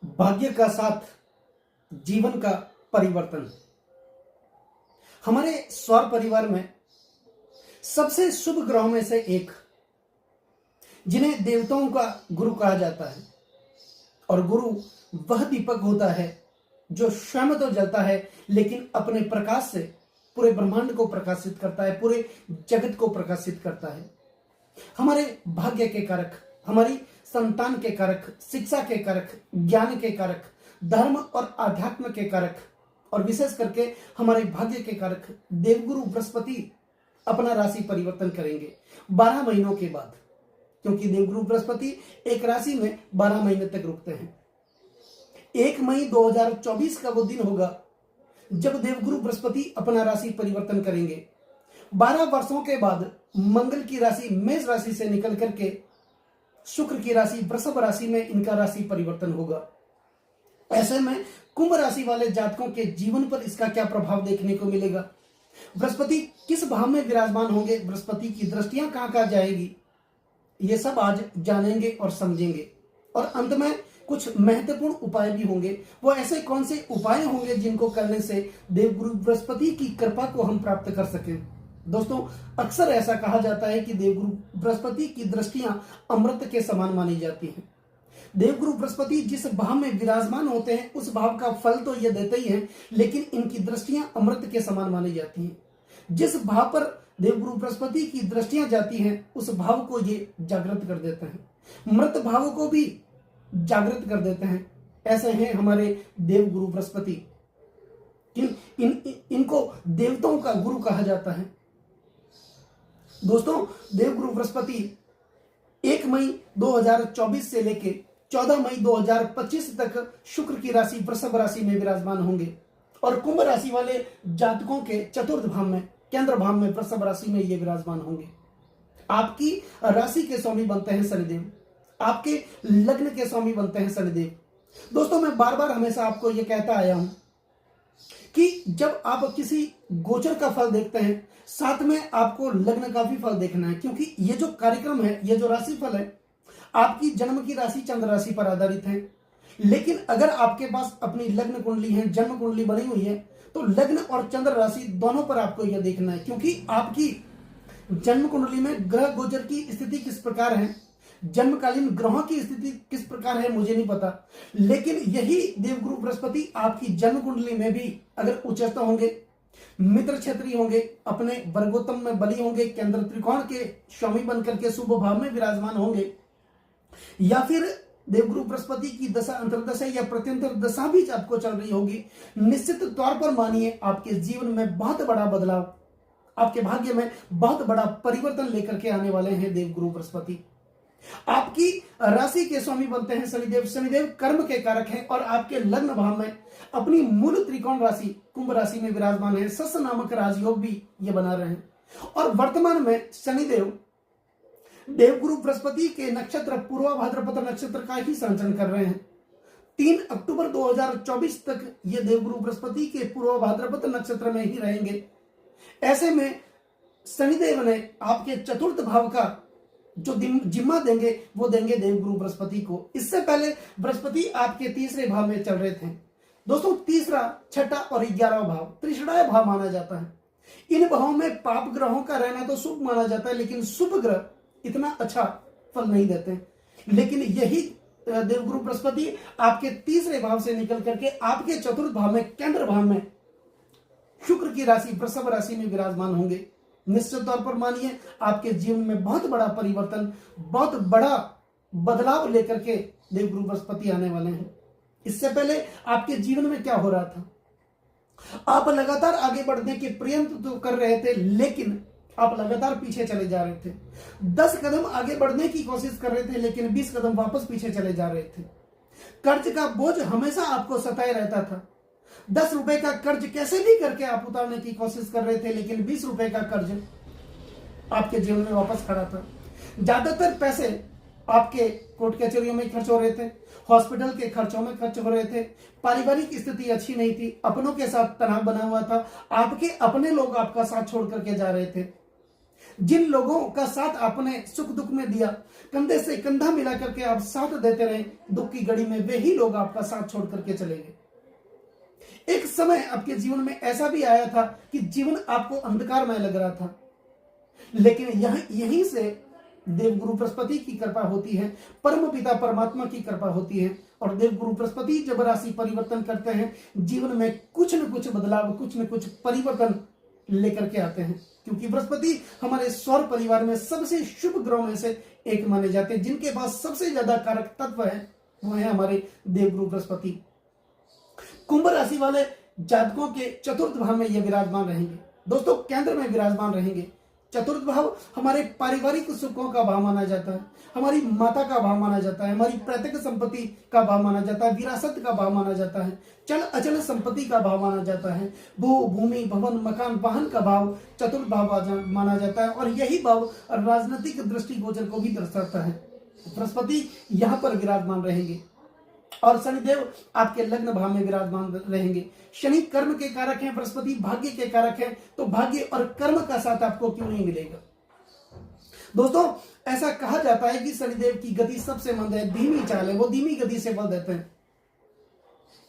भाग्य का साथ जीवन का परिवर्तन। हमारे सौर परिवार में सबसे शुभ ग्रहों में से एक, जिन्हें देवताओं का गुरु कहा जाता है, और गुरु वह दीपक होता है जो स्वयं तो जलता है लेकिन अपने प्रकाश से पूरे ब्रह्मांड को प्रकाशित करता है, पूरे जगत को प्रकाशित करता है। हमारे भाग्य के कारक, हमारी संतान के कारक, शिक्षा के कारक, ज्ञान के कारक, धर्म और आध्यात्म के कारक, और विशेष करके हमारे भाग्य के कारक देवगुरु बृहस्पति अपना राशि परिवर्तन करेंगे 12 महीनों के बाद, क्योंकि देवगुरु बृहस्पति एक राशि में 12 महीने तक रुकते हैं। 1 मई 2024 का वो दिन होगा जब देवगुरु बृहस्पति अपना राशि परिवर्तन करेंगे। 12 वर्षों के बाद मंगल की राशि मेष राशि से निकल करके शुक्र की राशि वृषभ राशि में इनका राशि परिवर्तन होगा। ऐसे में कुंभ राशि वाले जातकों के जीवन पर इसका क्या प्रभाव देखने को मिलेगा, बृहस्पति किस भाव में विराजमान होंगे, बृहस्पति की दृष्टियां कहां कहां जाएगी, ये सब आज जानेंगे और समझेंगे। और अंत में कुछ महत्वपूर्ण उपाय भी होंगे। वो ऐसे कौन से उपाय होंगे जिनको करने से देवगुरु बृहस्पति की कृपा को हम प्राप्त कर सकें। दोस्तों, अक्सर ऐसा कहा जाता है कि देवगुरु बृहस्पति की दृष्टियां अमृत के समान मानी जाती हैं। देवगुरु बृहस्पति जिस भाव में विराजमान होते हैं उस भाव का फल तो ये देते ही हैं, लेकिन इनकी दृष्टियां अमृत के समान मानी जाती हैं। जिस भाव पर देवगुरु बृहस्पति की दृष्टियां जाती हैं उस भाव को ये जागृत कर देते हैं, मृत भाव को भी जागृत कर देते हैं। ऐसे हैं हमारे देवगुरु बृहस्पति। इनको देवताओं का गुरु कहा जाता है। दोस्तों, देवगुरु बृहस्पति 1 मई 2024 से लेके 14 मई 2025 तक शुक्र की राशि वृषभ राशि में विराजमान होंगे, और कुंभ राशि वाले जातकों के चतुर्थ भाव में, केंद्र भाव में, वृषभ राशि में ये विराजमान होंगे। आपकी राशि के स्वामी बनते हैं शनिदेव, आपके लग्न के स्वामी बनते हैं शनिदेव। दोस्तों, मैं बार बार हमेशा आपको यह कहता आया हूं कि जब आप किसी गोचर का फल देखते हैं साथ में आपको लग्न का भी फल देखना है, क्योंकि ये जो कार्यक्रम है, ये जो राशि फल है, आपकी जन्म की राशि चंद्र राशि पर आधारित है। लेकिन अगर आपके पास अपनी लग्न कुंडली है, जन्म कुंडली बनी हुई है, तो लग्न और चंद्र राशि दोनों पर आपको यह देखना है, क्योंकि आपकी जन्म कुंडली में ग्रह गोचर की स्थिति किस प्रकार है, जन्मकालीन ग्रहों की स्थिति किस प्रकार है, मुझे नहीं पता। लेकिन यही देवगुरु बृहस्पति आपकी जन्म कुंडली में भी अगर उच्चस्थ होंगे, मित्र क्षेत्रीय होंगे, अपने वर्गोत्तम में बली होंगे, केंद्र त्रिकोण के स्वामी बनकर के शुभ भाव में विराजमान होंगे, या फिर देवगुरु बृहस्पति की दशा, अंतर्दशा या प्रत्यंतर दशा भी आपको चल रही होगी, निश्चित तौर पर मानिए आपके जीवन में बहुत बड़ा बदलाव, आपके भाग्य में बहुत बड़ा परिवर्तन लेकर के आने वाले हैं देवगुरु बृहस्पति। आपकी राशि के स्वामी बनते हैं शनिदेव। शनिदेव कर्म के कारक हैं और आपके लग्न भाव में अपनी मूल त्रिकोण राशि कुंभ राशि में विराजमान है। सस नामक राजयोग भी ये बना रहे हैं, और वर्तमान में शनिदेव देवगुरु बृहस्पति के नक्षत्र पूर्वा भाद्रपद नक्षत्र का ही संचरण कर रहे हैं। 3 अक्टूबर 2024 तक ये देवगुरु बृहस्पति के पूर्वा भाद्रपद नक्षत्र में ही रहेंगे। ऐसे में शनिदेव ने आपके चतुर्थ भाव का जो जिम्मा देंगे वो देंगे देवगुरु बृहस्पति को। इससे पहले बृहस्पति आपके तीसरे भाव में चल रहे थे। दोस्तों, तीसरा, छठा और 11वां भाव त्रिषणाय भाव माना जाता है। इन भावों में पाप ग्रहों का रहना तो शुभ माना जाता है, लेकिन शुभ ग्रह इतना अच्छा फल नहीं देते। लेकिन यही देवगुरु बृहस्पति आपके तीसरे भाव से निकल करके आपके चतुर्थ भाव में, केंद्र भाव में, शुक्र की राशि वृषभ राशि में विराजमान होंगे। निश्चित तौर पर मानिए आपके जीवन में बहुत बड़ा परिवर्तन, बहुत बड़ा बदलाव लेकर के देवगुरु बृहस्पति आने वाले हैं। इससे पहले आपके जीवन में क्या हो रहा था, आप लगातार आगे बढ़ने के प्रयत्न तो कर रहे थे, लेकिन आप लगातार पीछे चले जा रहे थे। 10 कदम आगे बढ़ने की कोशिश कर रहे थे, लेकिन 20 कदम वापस पीछे चले जा रहे थे। कर्ज का बोझ हमेशा आपको सताए रहता था। 10 रुपए का कर्ज कैसे भी करके आप उतारने की कोशिश कर रहे थे, लेकिन 20 रुपए का कर्ज आपके जीवन में वापस खड़ा था। ज्यादातर पैसे आपके कोर्ट कचहरियों में खर्च हो रहे थे, हॉस्पिटल के खर्चों में खर्च हो रहे थे, पारिवारिक स्थिति अच्छी नहीं थी, अपनों के साथ तनाव बना हुआ था, आपके अपने लोग आपका साथ छोड़ करके जा रहे थे। जिन लोगों का साथ आपने सुख दुख में दिया, कंधे से कंधा मिला करके आप साथ देते रहे दुख की घड़ी में, वे ही लोग आपका साथ छोड़ करके चले गए। एक समय आपके जीवन में ऐसा भी आया था कि जीवन आपको अंधकारमय लग रहा था, लेकिन यहीं से देवगुरु बृहस्पति की कृपा होती है, परम पिता परमात्मा की कृपा होती है, और देवगुरु बृहस्पति जब राशि परिवर्तन करते हैं जीवन में कुछ न कुछ बदलाव, कुछ न कुछ परिवर्तन लेकर के आते हैं। क्योंकि बृहस्पति हमारे सौर परिवार में सबसे शुभ ग्रहों में से एक माने जाते हैं, जिनके पास सबसे ज्यादा कारक तत्व है वो है हमारे देवगुरु बृहस्पति। कुंभ राशि वाले जातकों के चतुर्थ भाव में ये विराजमान रहेंगे। दोस्तों, केंद्र में विराजमान रहेंगे। चतुर्थ भाव हमारे पारिवारिक सुखों का भाव माना जाता है, हमारी माता का भाव माना जाता है, हमारी पैतृक संपत्ति का भाव माना जाता है, विरासत का भाव माना जाता है, चल अचल संपत्ति का भाव माना जाता है, भू भूमि भवन मकान वाहन का भाव चतुर्थ भाव माना जाता है, और यही भाव राजनीतिक दृष्टिगोचर को भी दर्शाता है। बृहस्पति यहाँ पर विराजमान रहेंगे और शनिदेव आपके लग्न भाव में विराजमान रहेंगे। शनि कर्म के कारक हैं, बृहस्पति भाग्य के कारक हैं, तो भाग्य और कर्म का साथ आपको क्यों नहीं मिलेगा। दोस्तों, ऐसा कहा जाता है कि शनिदेव की गति सबसे मंद है, धीमी चाल है, वो धीमी गति से बल देते हैं,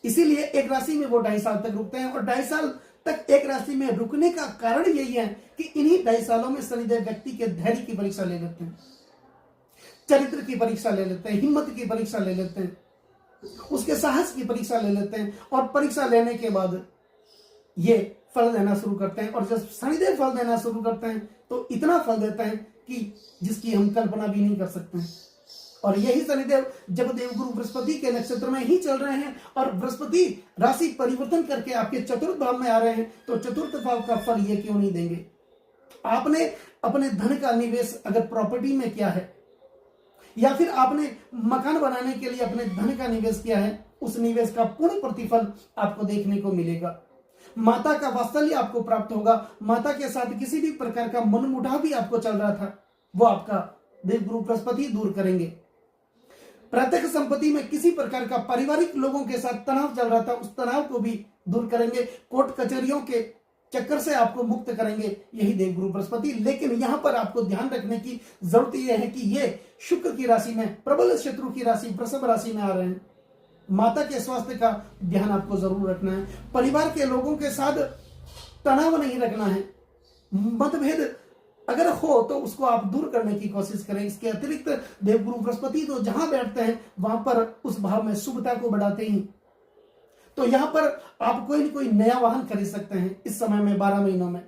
इसीलिए एक राशि में वो 2.5 साल तक रुकते हैं। और 2.5 साल तक एक राशि में रुकने का कारण यही है कि इन्हीं 2.5 सालों में शनिदेव व्यक्ति के धैर्य की परीक्षा ले लेते हैं, चरित्र की परीक्षा ले लेते हैं, हिम्मत की परीक्षा ले लेते हैं, उसके साहस की परीक्षा ले लेते हैं, और परीक्षा लेने के बाद ये फल देना शुरू करते हैं। और जब शनिदेव फल देना शुरू करते हैं तो इतना फल देते हैं कि जिसकी हम कल्पना भी नहीं कर सकते हैं। और यही शनिदेव जब देवगुरु बृहस्पति के नक्षत्र में ही चल रहे हैं और बृहस्पति राशि परिवर्तन करके आपके चतुर्थ भाव में आ रहे हैं, तो चतुर्थ भाव का फल ये क्यों नहीं देंगे। आपने अपने धन का निवेश अगर प्रॉपर्टी में किया है, या फिर आपने मकान बनाने के लिए अपने धन का निवेश किया है, उस निवेश का पूर्ण प्रतिफल आपको देखने को मिलेगा। माता का वात्सल्य आपको प्राप्त होगा, माता के साथ किसी भी प्रकार का मनमुटाव भी आपको चल रहा था, वो आपका देवगुरु बृहस्पति दूर करेंगे। प्रत्यक्ष संपत्ति में किसी प्रकार का पारिवारिक लोगों के साथ तनाव चल रहा था, उस तनाव को भी दूर करेंगे। कोर्ट कचहरियों के चक्कर से आपको मुक्त करेंगे, यही देवगुरु बृहस्पति। लेकिन यहां पर आपको ध्यान रखने की जरूरत यह है कि ये शुक्र की राशि में, प्रबल शत्रु की राशि वृषभ राशि में आ रहे हैं। माता के स्वास्थ्य का ध्यान आपको जरूर रखना है, परिवार के लोगों के साथ तनाव नहीं रखना है, मतभेद अगर हो तो उसको आप दूर करने की कोशिश करें। इसके अतिरिक्त देवगुरु बृहस्पति तो जहां बैठते हैं वहां पर उस भाव में शुभता को बढ़ाते ही, तो यहां पर आप कोई न कोई नया वाहन खरीद सकते हैं। इस समय में 12 महीनों में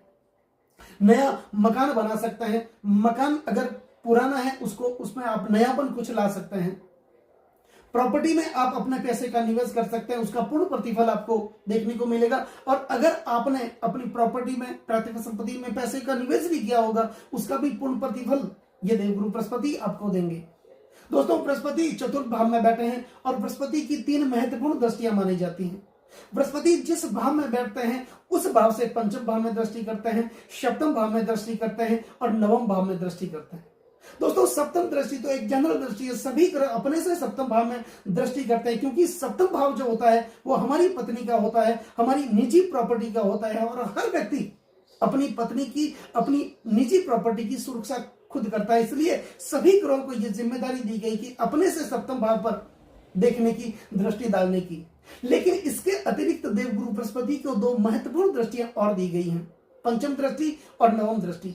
नया मकान बना सकते हैं, मकान अगर पुराना है उसको उसमें आप नयापन कुछ ला सकते हैं। प्रॉपर्टी में आप अपने पैसे का निवेश कर सकते हैं, उसका पूर्ण प्रतिफल आपको देखने को मिलेगा। और अगर आपने अपनी प्रॉपर्टी में, प्राकृतिक संपत्ति में पैसे का निवेश भी किया होगा, उसका भी पूर्ण प्रतिफल ये देवगुरु बृहस्पति आपको देंगे। दोस्तों, बृहस्पति चतुर्थ भाव में बैठे हैं और बृहस्पति की 3 महत्वपूर्ण दृष्टियां मानी जाती हैं। बृहस्पति जिस भाव में बैठते हैं उस भाव से पंचम भाव में दृष्टि करते हैं, सप्तम भाव में दृष्टि करते हैं और नवम भाव में दृष्टि करते हैं। दोस्तों, सप्तम दृष्टि तो एक जनरल दृष्टि है, सभी ग्रह अपने से सप्तम भाव में दृष्टि करते हैं, क्योंकि सप्तम भाव जो होता है वो हमारी पत्नी का होता है, हमारी निजी प्रॉपर्टी का होता है। और हर व्यक्ति अपनी पत्नी की, अपनी निजी प्रॉपर्टी की सुरक्षा खुद करता है, इसलिए सभी ग्रहों को यह जिम्मेदारी दी गई कि अपने से सप्तम भाव पर देखने की, दृष्टि डालने की। लेकिन इसके अतिरिक्त देवगुरु बृहस्पति को 2 महत्वपूर्ण दृष्टियां और दी गई हैं, पंचम दृष्टि और नवम दृष्टि।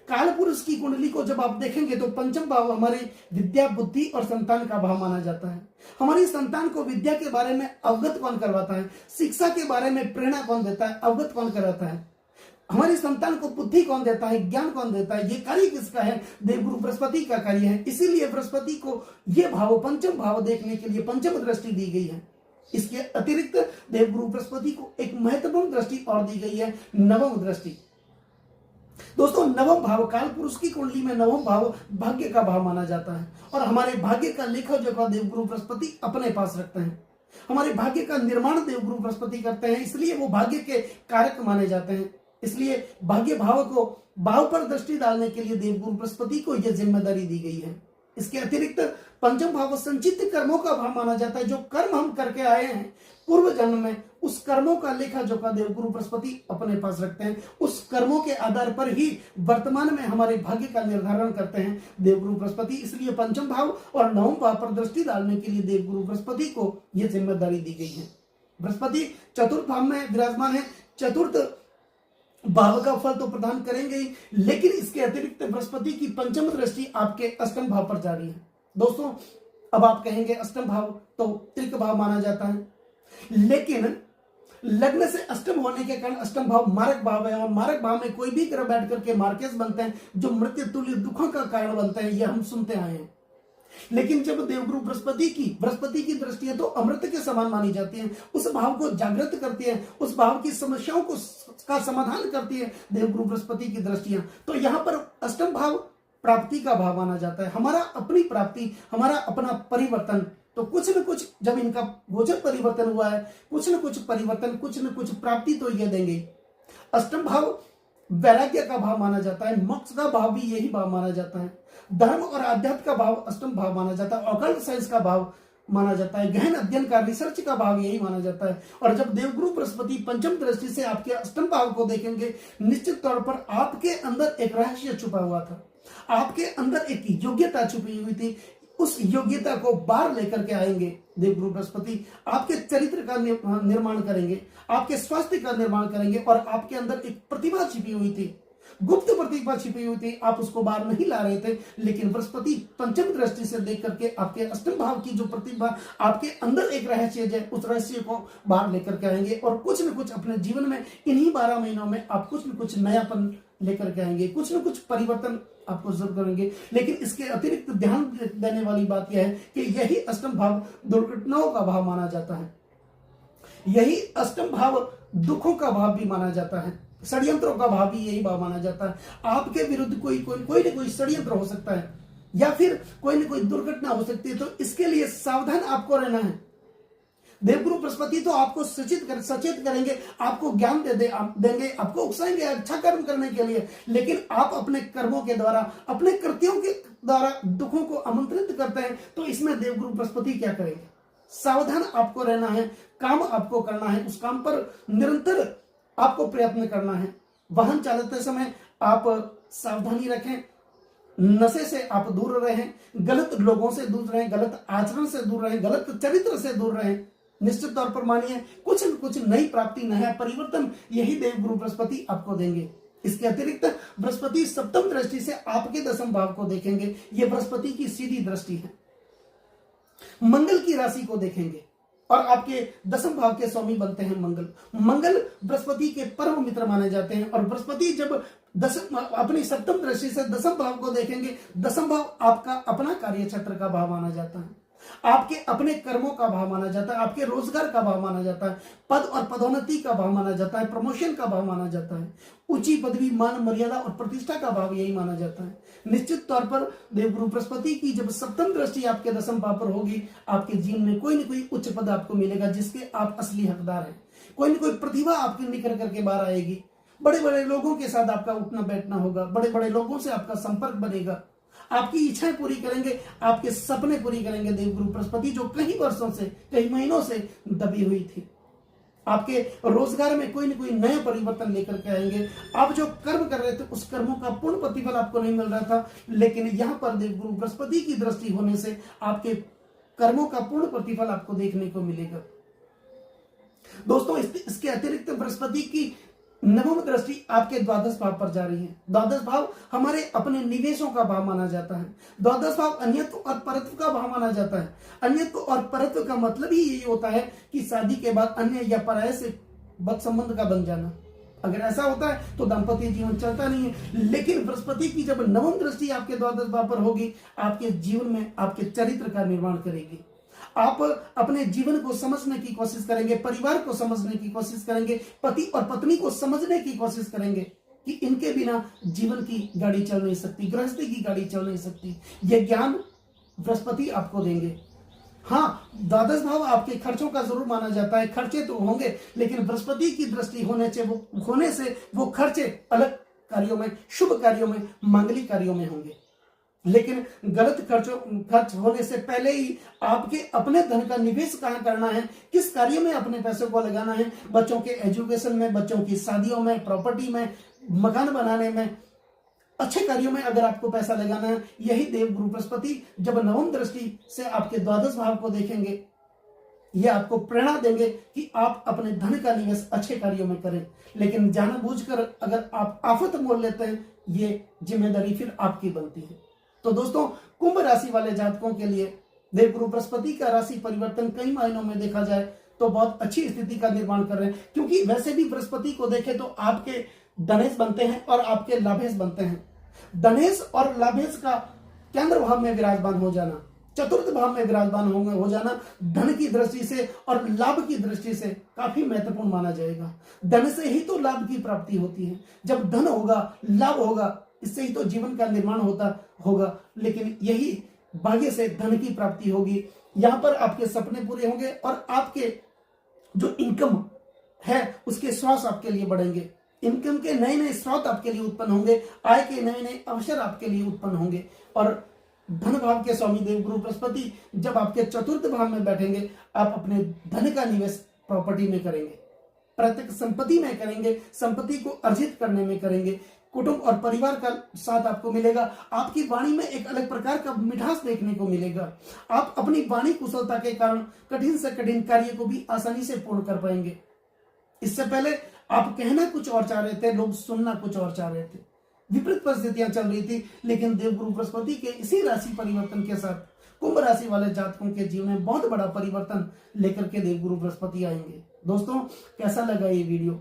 काल पुरुष की कुंडली को जब आप देखेंगे तो पंचम भाव हमारे विद्या, बुद्धि और संतान का भाव माना जाता है। हमारी संतान को विद्या के बारे में अवगत कौन करवाता है, शिक्षा के बारे में प्रेरणा कौन देता है, अवगत कौन कराता है, हमारी संतान को बुद्धि कौन देता है, ज्ञान कौन देता है, ये कार्य किसका है, देवगुरु बृहस्पति का कार्य है। इसीलिए बृहस्पति को ये भाव, पंचम भाव देखने के लिए पंचम दृष्टि दी गई है। इसके अतिरिक्त देवगुरु बृहस्पति को एक महत्वपूर्ण दृष्टि और दी गई है, नवम दृष्टि। दोस्तों, नवम भाव काल पुरुष की कुंडली में नवम भाव भाग्य का भाव माना जाता है और हमारे भाग्य का लेखा जोखा देवगुरु बृहस्पति अपने पास रखते हैं। हमारे भाग्य का निर्माण देवगुरु बृहस्पति करते हैं, इसलिए वो भाग्य के कारक माने जाते हैं। इसलिए भाग्य भाव को भाव पर दृष्टि डालने के लिए देवगुरु बृहस्पति को यह जिम्मेदारी दी गई है। इसके अतिरिक्त पंचम भाव संचित कर्मों का भाव माना जाता है। जो कर्म हम करके आए हैं, पूर्व जन्म में उस कर्मों का लेखा जोखा देवगुरु बृहस्पति अपने पास रखते हैं। उस कर्मों के आधार पर ही वर्तमान में हमारे भाग्य का निर्धारण करते हैं देवगुरु बृहस्पति। इसलिए पंचम भाव और नवम भाव पर दृष्टि डालने के लिए देवगुरु बृहस्पति को यह जिम्मेदारी दी गई है। बृहस्पति चतुर्थ भाव में विराजमान है। चतुर्थ भाव का फल तो प्रदान करेंगे ही, लेकिन इसके अतिरिक्त बृहस्पति की पंचम दृष्टि आपके अष्टम भाव पर जा रही है। दोस्तों, अब आप कहेंगे अष्टम भाव तो त्रिक भाव माना जाता है, लेकिन लग्न से अष्टम होने के कारण अष्टम भाव मारक भाव है, और मारक भाव में कोई भी ग्रह बैठ करके मार्केस बनते हैं जो मृत्यु तुल्य दुखों का कारण बनते हैं, यह हम सुनते आए हैं। लेकिन जब देवगुरु बृहस्पति की दृष्टियां तो अमृत के समान मानी जाती हैं, उस भाव को जागृत करती है, उस भाव की समस्याओं को का समाधान करती है देवगुरु बृहस्पति की दृष्टियां। तो यहां पर अष्टम भाव प्राप्ति का भाव माना जाता है, हमारा अपनी प्राप्ति, हमारा अपना परिवर्तन। तो कुछ न कुछ जब इनका गोचर परिवर्तन हुआ है, कुछ न कुछ परिवर्तन, कुछ न कुछ प्राप्ति तो ये देंगे। अष्टम भाव वैराग्य का भाव माना जाता है, मोक्ष का भाव भी यही भाव माना जाता है, धर्म और आध्यात्म का भाव अष्टम भाव माना जाता है, ऑकल्ट साइंस का भाव माना जाता है, गहन अध्ययन का, रिसर्च का भाव यही माना जाता है। और जब देवगुरु बृहस्पति पंचम दृष्टि से आपके अष्टम भाव को देखेंगे, निश्चित तौर पर आपके अंदर एक रहस्य छुपा हुआ था, आपके अंदर एक योग्यता छुपी हुई थी, उस योग्यता को बाहर लेकर के आएंगे देवगुरु बृहस्पति। आपके चरित्र का निर्माण करेंगे, आपके स्वास्थ्य का निर्माण करेंगे, और आपके अंदर एक प्रतिभा छिपी हुई थी, गुप्त प्रतिभा छिपी हुई थी, आप उसको बाहर नहीं ला रहे थे, लेकिन बृहस्पति पंचम दृष्टि से देख करके आपके अष्टम भाव की जो प्रतिभा आपके अंदर एक रहस्य है, उस रहस्य को बाहर लेकर के आएंगे, और कुछ न कुछ अपने जीवन में इन्हीं 12 महीनों में आप कुछ न कुछ नयापन लेकर के आएंगे, कुछ न कुछ परिवर्तन आपको जरूर करेंगे। लेकिन इसके अतिरिक्त ध्यान देने वाली बात यह है कि यही अष्टम भाव दुर्घटनाओं का भाव माना जाता है, यही अष्टम भाव दुखों का भाव भी माना जाता है, षड्यंत्रों का भाव भी यही भाव माना जाता है। आपके विरुद्ध कोई न कोई षड्यंत्र हो सकता है, या फिर कोई न कोई दुर्घटना हो सकती है, तो इसके लिए सावधान आपको रहना है। देवगुरु बृहस्पति तो आपको सचेत करेंगे, आपको ज्ञान देंगे, आपको उकसाएंगे अच्छा कर्म करने के लिए, लेकिन आप अपने कर्मों के द्वारा, अपने कृत्यों के द्वारा दुखों को आमंत्रित करते हैं। तो इसमें देवगुरु बृहस्पति क्या करेंगे? सावधान आपको रहना है, काम आपको करना है, उस काम पर निरंतर आपको प्रयत्न करना है। वाहन चलाते समय आप सावधानी रखें, नशे से आप दूर रहें, गलत लोगों से दूर रहें, गलत आचरण से दूर रहें, गलत चरित्र से दूर रहें। निश्चित तौर पर मानिए कुछ न कुछ नई प्राप्ति, नया परिवर्तन यही देवगुरु बृहस्पति आपको देंगे। इसके अतिरिक्त बृहस्पति सप्तम दृष्टि से आपके दसम भाव को देखेंगे, यह बृहस्पति की सीधी दृष्टि है। मंगल की राशि को देखेंगे और आपके दसम भाव के स्वामी बनते हैं मंगल बृहस्पति के परम मित्र माने जाते हैं। और बृहस्पति जब अपनी सप्तम दृष्टि से दसम भाव को देखेंगे, दसम भाव आपका अपना कार्य क्षेत्र का भाव माना जाता है, आपके अपने कर्मों का भाव माना जाता है, आपके रोजगार का भाव माना जाता है, पद और पदोन्नति का भाव माना जाता है, प्रमोशन का भाव माना जाता है, ऊंची पदवी, मान, मर्यादा और प्रतिष्ठा का भाव यही माना जाता है। निश्चित तौर पर देवगुरु बृहस्पति की जब सप्तम दृष्टि आपके दसम भाव पर होगी, आपके जीवन में कोई न कोई उच्च पद आपको मिलेगा जिसके आप असली हकदार हैं। कोई न कोई प्रतिभा आपके निकल करके बाहर आएगी, बड़े बड़े लोगों के साथ आपका उठना बैठना होगा, बड़े बड़े लोगों से आपका संपर्क बनेगा, आपकी इच्छाएं पूरी करेंगे, आपके सपने पूरी करेंगे देवगुरु बृहस्पति, जो कई वर्षों से, कई महीनों से दबी हुई थी। आपके रोजगार में कोई न कोई नया परिवर्तन लेकर के आएंगे। आप जो कर्म कर रहे थे उस कर्मों का पूर्ण प्रतिफल आपको नहीं मिल रहा था, लेकिन यहां पर देवगुरु बृहस्पति की दृष्टि होने से आपके कर्मों का पूर्ण प्रतिफल आपको देखने को मिलेगा। दोस्तों, इसके अतिरिक्त बृहस्पति की नवम दृष्टि आपके द्वादश भाव पर जा रही है। द्वादश भाव हमारे अपने निवेशों का भाव माना जाता है। द्वादश भाव अन्यत्व और परत्व का भाव माना जाता है। अन्यत्व और परत्व का मतलब ही यही होता है कि शादी के बाद अन्य या पराये से बद संबंध का बन जाना। अगर ऐसा होता है तो दाम्पत्य जीवन चलता नहीं है। लेकिन बृहस्पति की जब नवम दृष्टि आपके द्वादश भाव पर होगी, आपके जीवन में आपके चरित्र का निर्माण करेगी। आप अपने जीवन को समझने की कोशिश करेंगे, परिवार को समझने की कोशिश करेंगे, पति और पत्नी को समझने की कोशिश करेंगे कि इनके बिना जीवन की गाड़ी चल नहीं सकती, गृहस्थी की गाड़ी चल नहीं सकती। यह ज्ञान बृहस्पति आपको देंगे। हाँ, द्वादश भाव आपके खर्चों का जरूर माना जाता है, खर्चे तो होंगे, लेकिन बृहस्पति की दृष्टि होने से वो खर्चे अलग कार्यों में, शुभ कार्यों में, मांगलिक कार्यों में होंगे। लेकिन गलत खर्च होने से पहले ही आपके अपने धन का निवेश कहाँ करना है, किस कार्य में अपने पैसों को लगाना है, बच्चों के एजुकेशन में, बच्चों की शादियों में, प्रॉपर्टी में, मकान बनाने में, अच्छे कार्यों में अगर आपको पैसा लगाना है, यही देवगुरु बृहस्पति जब नवम दृष्टि से आपके द्वादश भाव को देखेंगे, ये आपको प्रेरणा देंगे कि आप अपने धन का निवेश अच्छे कार्यों में करें। लेकिन जानबूझकर अगर आप आफत मोल लेते हैं, ये जिम्मेदारी फिर आपकी बनती है। तो दोस्तों, कुंभ राशि वाले जातकों के लिए देवगुरु बृहस्पति का राशि परिवर्तन कई मायनों में देखा जाए तो बहुत अच्छी स्थिति का निर्माण कर रहे हैं, क्योंकि वैसे भी बृहस्पति को देखें तो आपके धनेश बनते हैं और आपके लाभेश बनते हैं। धनेश और लाभेश का केंद्र भाव में विराजमान हो जाना, चतुर्थ भाव में विराजमान हो जाना धन की दृष्टि से और लाभ की दृष्टि से काफी महत्वपूर्ण माना जाएगा। धन से ही तो लाभ की प्राप्ति होती है। जब धन होगा, लाभ होगा, इससे ही तो जीवन का निर्माण होगा। लेकिन यही भाग्य से धन की प्राप्ति होगी। यहां पर आपके सपने पूरे होंगे और आपके जो इनकम है उसके स्रोत आपके लिए बढ़ेंगे। इनकम के नए नए स्रोत आपके लिए उत्पन्न होंगे, आय के नए नए अवसर आपके लिए उत्पन्न होंगे। और धन भाव के स्वामी देवगुरु बृहस्पति जब आपके चतुर्थ भाव में बैठेंगे, आप अपने धन का निवेश प्रॉपर्टी में करेंगे, प्रत्यक्ष संपत्ति में करेंगे, संपत्ति को अर्जित करने में करेंगे, कुटुंब और परिवार का साथ आपको मिलेगा। आपकी वाणी में एक अलग प्रकार का मिठास देखने को मिलेगा। आप अपनी वाणी कुशलता के कारण कठिन से कठिन कार्य को भी आसानी से पूर्ण कर पाएंगे। इससे पहले आप कहना कुछ और चाह रहे थे, लोग सुनना कुछ और चाह रहे थे, विपरीत परिस्थितियां चल रही थी। लेकिन देवगुरु बृहस्पति के इसी राशि परिवर्तन के साथ कुंभ राशि वाले जातकों के जीवन में बहुत बड़ा परिवर्तन लेकर के देवगुरु बृहस्पति आएंगे। दोस्तों, कैसा लगा ये वीडियो?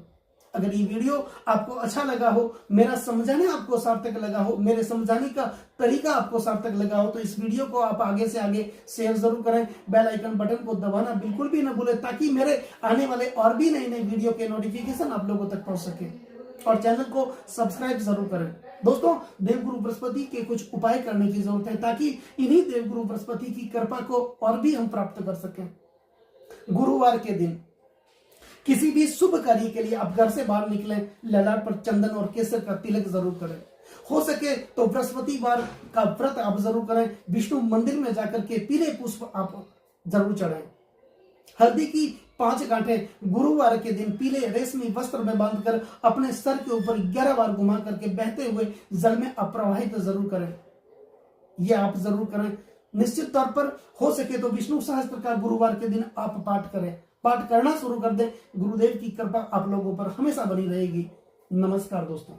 अगर ये वीडियो आपको अच्छा लगा हो, मेरा समझाने आपको सार्थक लगा हो, मेरे समझाने का तरीका आपको सार्थक लगा हो, तो इस वीडियो को आप आगे से आगे शेयर जरूर करें। बेल आइकन बटन को दबाना बिल्कुल भी ना भूलें, ताकि मेरे आने वाले और भी नए नए वीडियो के नोटिफिकेशन आप लोगों तक पहुंच सके। और चैनल को सब्सक्राइब जरूर करें। दोस्तों, देवगुरु बृहस्पति के कुछ उपाय करने की जरूरत है, ताकि इन्हीं देवगुरु बृहस्पति की कृपा को और भी हम प्राप्त कर सकें। गुरुवार के दिन किसी भी शुभ कार्य के लिए आप घर से बाहर निकलें, ललाट पर चंदन और केसर का तिलक जरूर करें। हो सके तो बृहस्पतिवार का व्रत आप जरूर करें। विष्णु मंदिर में जाकर के पीले पुष्प आप जरूर चढ़ाएं। हल्दी की 5 गांठें गुरुवार के दिन पीले रेशमी वस्त्र में बांधकर अपने सर के ऊपर 11 बार घुमा करके बहते हुए जल में अप्रवाहित जरूर करें। यह आप जरूर करें। निश्चित तौर पर हो सके तो विष्णु सहस्त्र का गुरुवार के दिन आप पाठ करें, पाठ करना शुरू कर दें। गुरुदेव की कृपा आप लोगों पर हमेशा बनी रहेगी। नमस्कार दोस्तों।